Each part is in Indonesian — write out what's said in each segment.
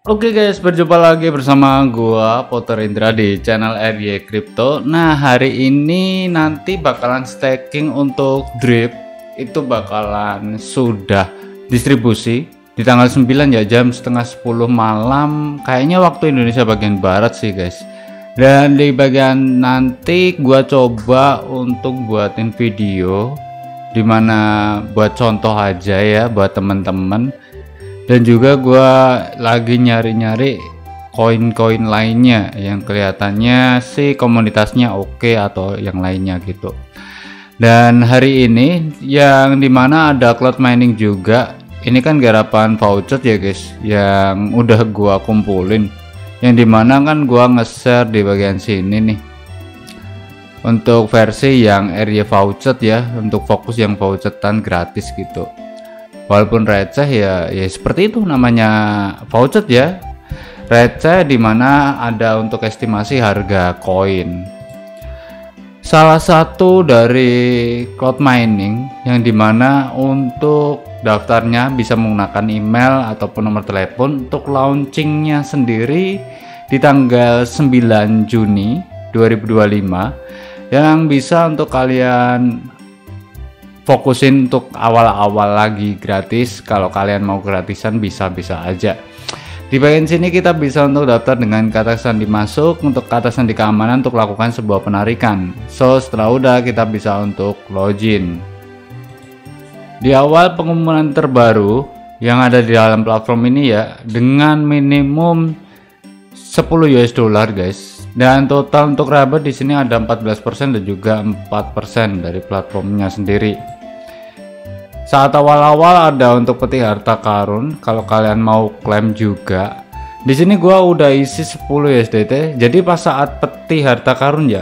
Oke guys, berjumpa lagi bersama gua Potter Indra di channel RY Crypto. Nah, hari ini nanti bakalan staking untuk drip itu bakalan sudah distribusi di tanggal 9 ya, jam setengah 10 malam kayaknya waktu Indonesia bagian barat sih guys. Dan di bagian nanti gua coba untuk buatin video dimana buat contoh aja ya buat temen-temen. Dan juga gue lagi nyari-nyari koin-koin lainnya yang kelihatannya sih komunitasnya oke atau yang lainnya gitu. Dan hari ini yang dimana ada cloud mining juga. Ini kan garapan voucher ya guys, yang udah gue kumpulin. Yang dimana kan gue nge-share di bagian sini nih. Untuk versi yang area voucher ya, untuk fokus yang voucheran gratis gitu. Walaupun receh ya seperti itu namanya voucher ya, receh dimana ada untuk estimasi harga koin. Salah satu dari cloud mining yang dimana untuk daftarnya bisa menggunakan email ataupun nomor telepon. Untuk launchingnya sendiri di tanggal 9 Juni 2025 yang bisa untuk kalian fokusin untuk awal-awal lagi gratis. Kalau kalian mau gratisan bisa-bisa aja. Di bagian sini kita bisa untuk daftar dengan kata sandi masuk, untuk kata sandi keamanan untuk lakukan sebuah penarikan. So setelah udah kita bisa untuk login. Di awal pengumuman terbaru yang ada di dalam platform ini ya, dengan minimum 10 US dollar guys. Dan total untuk raba di sini ada 14% dan juga 4% dari platformnya sendiri. Saat awal-awal ada untuk peti harta karun, kalau kalian mau klaim juga. Di sini gua udah isi 10 USDT. Jadi pas saat peti harta karun ya,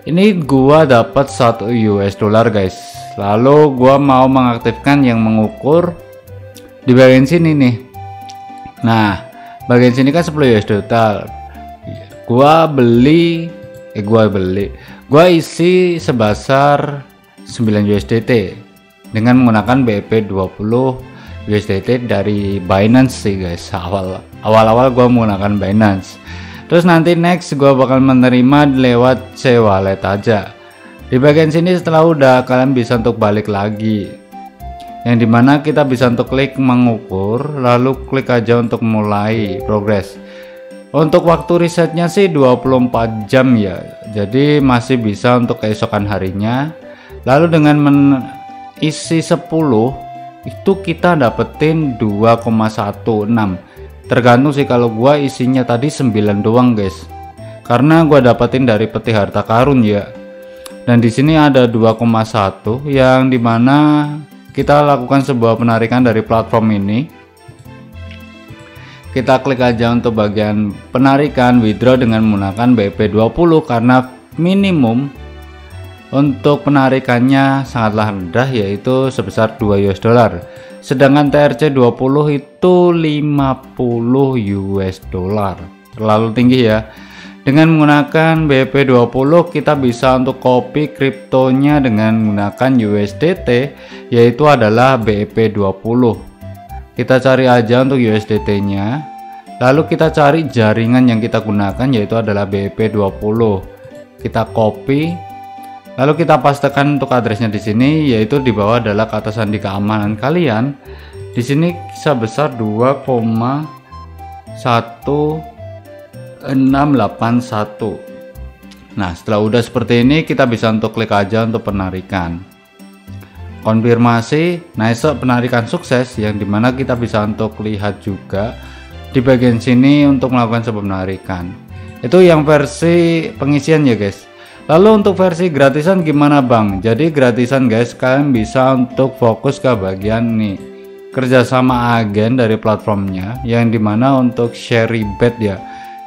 ini gua dapat 1 US dollar guys. Lalu gua mau mengaktifkan yang mengukur di bagian sini nih. Nah, bagian sini kan 10 US dollar. Gua isi sebesar 9 USDT. Dengan menggunakan BEP 20 USDT dari Binance sih guys. Awal-awal gua menggunakan Binance. Terus nanti next gua bakal menerima lewat C-Wallet aja. Di bagian sini setelah udah kalian bisa untuk balik lagi. Yang dimana kita bisa untuk klik mengukur, lalu klik aja untuk mulai progres. Untuk waktu risetnya sih 24 jam ya. Jadi masih bisa untuk keesokan harinya. Lalu dengan isi 10 itu kita dapetin 2,16. Tergantung sih, kalau gua isinya tadi 9 doang guys, karena gua dapetin dari peti harta karun ya. Dan di sini ada 2,1 yang dimana kita lakukan sebuah penarikan dari platform ini. Kita klik aja untuk bagian penarikan withdraw dengan menggunakan BEP 20 karena minimum untuk penarikannya sangatlah rendah, yaitu sebesar 2 US dollar. Sedangkan TRC 20 itu 50 US dollar. Terlalu tinggi ya. Dengan menggunakan BEP 20 kita bisa untuk copy kriptonya dengan menggunakan USDT, yaitu adalah BEP 20. Kita cari aja untuk USDT-nya. Lalu kita cari jaringan yang kita gunakan, yaitu adalah BEP 20. Kita copy. Lalu kita pastekan untuk addressnya di sini, yaitu di bawah adalah kata sandi keamanan kalian. Di sini sebesar 2,1681. Nah, setelah udah seperti ini kita bisa untuk klik aja untuk penarikan. Konfirmasi. Nah, penarikan sukses, yang dimana kita bisa untuk lihat juga di bagian sini untuk melakukan sebuah penarikan. Itu yang versi pengisian ya guys. Lalu untuk versi gratisan gimana bang? Jadi gratisan guys, kalian bisa untuk fokus ke bagian nih kerjasama agen dari platformnya, yang dimana untuk share rebate ya.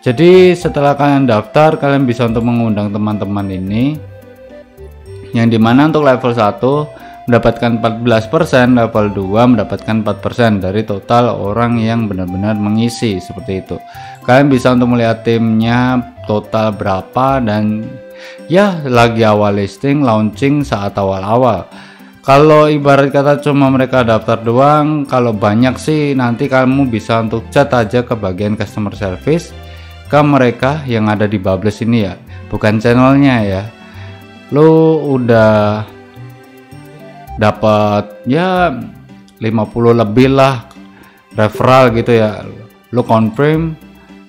Jadi setelah kalian daftar, kalian bisa untuk mengundang teman-teman ini, yang dimana untuk level 1 mendapatkan 14%, level 2 mendapatkan 4% dari total orang yang benar-benar mengisi. Seperti itu. Kalian bisa untuk melihat timnya total berapa, dan ya lagi awal listing launching saat awal-awal. Kalau ibarat kata cuma mereka daftar doang, kalau banyak sih nanti kamu bisa untuk chat aja ke bagian customer service ke mereka yang ada di Bubbles ini ya, bukan channelnya ya. Lu udah dapat ya 50 lebih lah referral gitu ya, lu confirm,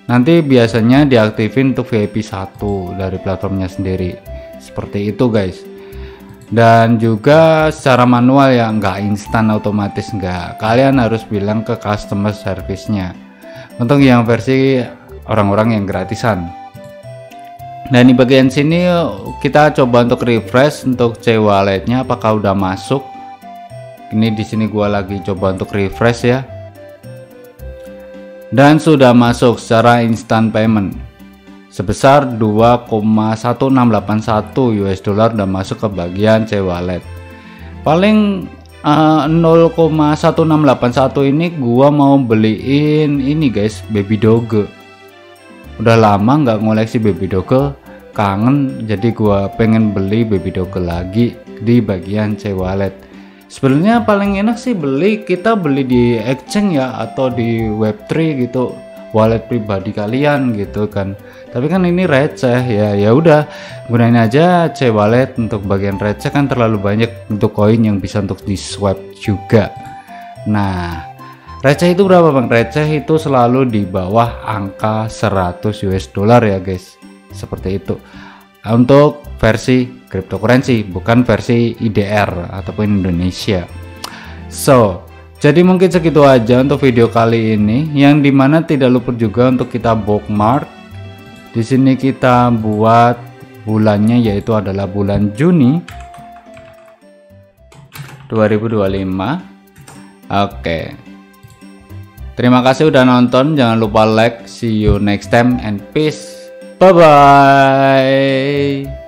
nanti biasanya diaktifin untuk VIP 1 dari platformnya sendiri, seperti itu guys. Dan juga secara manual ya, nggak instan otomatis, nggak, kalian harus bilang ke customer service-nya untuk yang versi orang-orang yang gratisan. Dan di bagian sini kita coba untuk refresh untuk C-walletnya apakah udah masuk. Ini di sini gua lagi coba untuk refresh ya, dan sudah masuk secara instant payment sebesar 2,1681 US dollar udah masuk ke bagian C-wallet. Paling 0,1681 ini gua mau beliin ini guys, baby doge. Udah lama nggak ngoleksi baby doge, kangen, jadi gua pengen beli baby doge lagi di bagian C-wallet. Sebenarnya paling enak sih kita beli di exchange ya, atau di web3 gitu, wallet pribadi kalian gitu kan. Tapi kan ini receh ya, udah gunain aja C-wallet untuk bagian receh, kan terlalu banyak untuk koin yang bisa untuk di swap juga. Nah, receh itu berapa bang? Receh itu selalu di bawah angka 100 US dollar ya guys, seperti itu untuk versi cryptocurrency, bukan versi IDR ataupun Indonesia. So, jadi mungkin segitu aja untuk video kali ini, yang dimana tidak lupa juga untuk kita bookmark. Di sini kita buat bulannya, yaitu adalah bulan Juni 2025. Oke. Terima kasih udah nonton, jangan lupa like, see you next time and peace. Bye bye.